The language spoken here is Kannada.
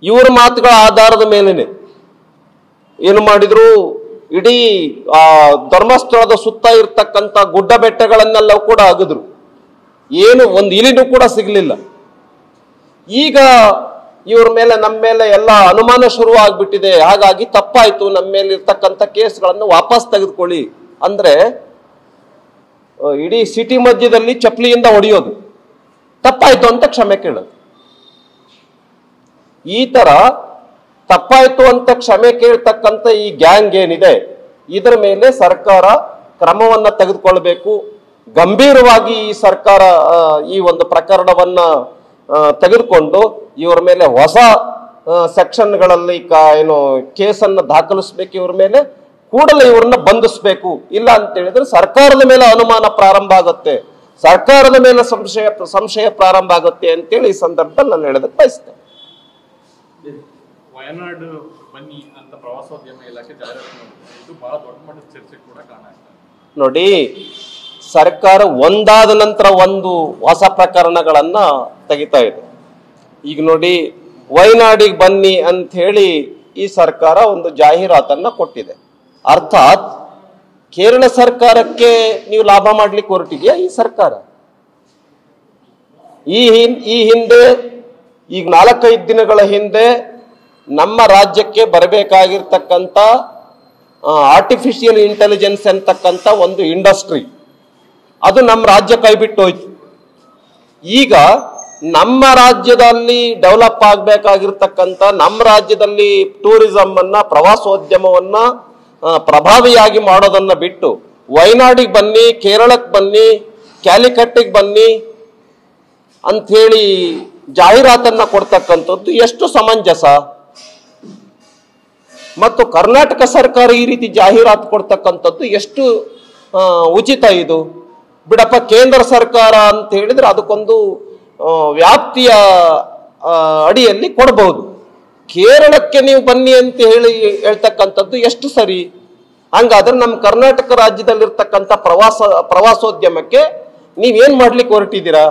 ಇವರ ಮಾತುಗಳ ಆಧಾರದ ಮೇಲೇನೆ ಏನು ಮಾಡಿದ್ರು, ಇಡೀ ಧರ್ಮಸ್ಥಳದ ಸುತ್ತ ಇರ್ತಕ್ಕಂಥ ಗುಡ್ಡ ಬೆಟ್ಟಗಳನ್ನೆಲ್ಲ ಕೂಡ ಅಗದ್ರು. ಏನು ಒಂದು ಇಲಿನೂ ಕೂಡ ಸಿಗ್ಲಿಲ್ಲ. ಈಗ ಇವ್ರ ಮೇಲೆ ನಮ್ಮ ಮೇಲೆ ಎಲ್ಲ ಅನುಮಾನ ಶುರು ಆಗ್ಬಿಟ್ಟಿದೆ. ಹಾಗಾಗಿ ತಪ್ಪಾಯ್ತು, ನಮ್ಮ ಮೇಲೆ ಇರ್ತಕ್ಕಂಥ ಕೇಸ್ಗಳನ್ನು ವಾಪಸ್ ತೆಗೆದುಕೊಳ್ಳಿ ಅಂದ್ರೆ ಇಡೀ ಸಿಟಿ ಮಧ್ಯದಲ್ಲಿ ಚಪ್ಪಲಿಯಿಂದ ಹೊಡೆಯೋದು, ತಪ್ಪಾಯ್ತು ಅಂತ ಕ್ಷಮೆ ಕೇಳೋದು. ಈ ತರ ತಪ್ಪಾಯ್ತು ಅಂತ ಕ್ಷಮೆ ಕೇಳ್ತಕ್ಕಂಥ ಈ ಗ್ಯಾಂಗ್ ಏನಿದೆ, ಇದರ ಮೇಲೆ ಸರ್ಕಾರ ಕ್ರಮವನ್ನ ತೆಗೆದುಕೊಳ್ಬೇಕು. ಗಂಭೀರವಾಗಿ ಈ ಸರ್ಕಾರ ಈ ಒಂದು ಪ್ರಕರಣವನ್ನ ತೆಗೆದುಕೊಂಡು ಇವರ ಮೇಲೆ ಹೊಸ ಸೆಕ್ಷನ್ಗಳಲ್ಲಿ ಏನು ಕೇಸನ್ನ ದಾಖಲಿಸ್ಬೇಕು. ಇವ್ರ ಮೇಲೆ ಕೂಡಲೇ ಇವ್ರನ್ನ ಬಂಧಿಸ್ಬೇಕು. ಇಲ್ಲ ಅಂತ ಹೇಳಿದ್ರೆ ಸರ್ಕಾರದ ಮೇಲೆ ಅನುಮಾನ ಪ್ರಾರಂಭ ಆಗುತ್ತೆ, ಸರ್ಕಾರದ ಮೇಲೆ ಸಂಶಯ ಪ್ರಾರಂಭ ಆಗುತ್ತೆ ಅಂತೇಳಿ ಈ ಸಂದರ್ಭದಲ್ಲಿ ನಾನು ಹೇಳೋದಕ್ಕೆ ಬಯಸ್ತೇನೆ. ವಯನಾಡು ಬನ್ನಿ ಅಂತ ಪ್ರವಾಸೋದ್ಯಮ ಇಲಾಖೆ ಜಾಹೀರಾತು ಇದು ಬಹಳ ದೊಡ್ಡ ಮಟ್ಟದ ಚರ್ಚೆ ಕೂಡ ಕಾಣುತ್ತೆ. ನೋಡಿ, ಸರ್ಕಾರ ಒಂದಾದ ನಂತರ ಒಂದು ಹೊಸ ಪ್ರಕರಣಗಳನ್ನ ತೆಗಿತಾ ಇದೆ. ಈಗ ನೋಡಿ, ವಯನಾಡಿಗೆ ಬನ್ನಿ ಅಂತ ಹೇಳಿ ಈ ಸರ್ಕಾರ ಒಂದು ಜಾಹೀರಾತನ್ನ ಕೊಟ್ಟಿದೆ. ಅರ್ಥಾತ್ ಕೇರಳ ಸರ್ಕಾರಕ್ಕೆ ನೀವು ಲಾಭ ಮಾಡ್ಲಿಕ್ಕೆ ಹೊರಟಿದ್ಯಾ ಈ ಸರ್ಕಾರ? ಈ ಹಿಂದೆ ಈಗ 4-5 ದಿನಗಳ ಹಿಂದೆ ನಮ್ಮ ರಾಜ್ಯಕ್ಕೆ ಬರಬೇಕಾಗಿರ್ತಕ್ಕಂಥ ಆರ್ಟಿಫಿಷಿಯಲ್ ಇಂಟೆಲಿಜೆನ್ಸ್ ಅಂತಕ್ಕಂಥ ಒಂದು ಇಂಡಸ್ಟ್ರಿ, ಅದು ನಮ್ಮ ರಾಜ್ಯ ಕೈ ಬಿಟ್ಟು ಹೋಯ್ತು. ಈಗ ನಮ್ಮ ರಾಜ್ಯದಲ್ಲಿ ಡೆವಲಪ್ ಆಗಬೇಕಾಗಿರ್ತಕ್ಕಂಥ, ನಮ್ಮ ರಾಜ್ಯದಲ್ಲಿ ಟೂರಿಸಂ ಅನ್ನ, ಪ್ರವಾಸೋದ್ಯಮವನ್ನ ಪ್ರಭಾವಿಯಾಗಿ ಮಾಡೋದನ್ನ ಬಿಟ್ಟು ವಯನಾಡಿಗೆ ಬನ್ನಿ, ಕೇರಳಕ್ಕೆ ಬನ್ನಿ, ಕ್ಯಾಲಿಕಟ್ಟಿಗೆ ಬನ್ನಿ ಅಂಥೇಳಿ ಜಾಹೀರಾತನ್ನ ಕೊಡ್ತಕ್ಕಂಥದ್ದು ಎಷ್ಟು ಸಮಂಜಸ? ಮತ್ತು ಕರ್ನಾಟಕ ಸರ್ಕಾರ ಈ ರೀತಿ ಜಾಹೀರಾತು ಕೊಡ್ತಕ್ಕಂಥದ್ದು ಎಷ್ಟು ಉಚಿತ? ಇದು ಬಿಡಪ್ಪ, ಕೇಂದ್ರ ಸರ್ಕಾರ ಅಂತ ಹೇಳಿದ್ರೆ ಅದಕ್ಕೊಂದು ವ್ಯಾಪ್ತಿಯ ಅಡಿಯಲ್ಲಿ ಕೊಡಬಹುದು. ಕೇರಳಕ್ಕೆ ನೀವು ಬನ್ನಿ ಅಂತ ಹೇಳ್ತಕ್ಕಂಥದ್ದು ಎಷ್ಟು ಸರಿ? ಹಂಗಾದ್ರೆ ನಮ್ಮ ಕರ್ನಾಟಕ ರಾಜ್ಯದಲ್ಲಿರ್ತಕ್ಕಂಥ ಪ್ರವಾಸೋದ್ಯಮಕ್ಕೆ ನೀವೇನ್ ಮಾಡ್ಲಿಕ್ಕೆ ಹೊರಟಿದ್ದೀರಾ?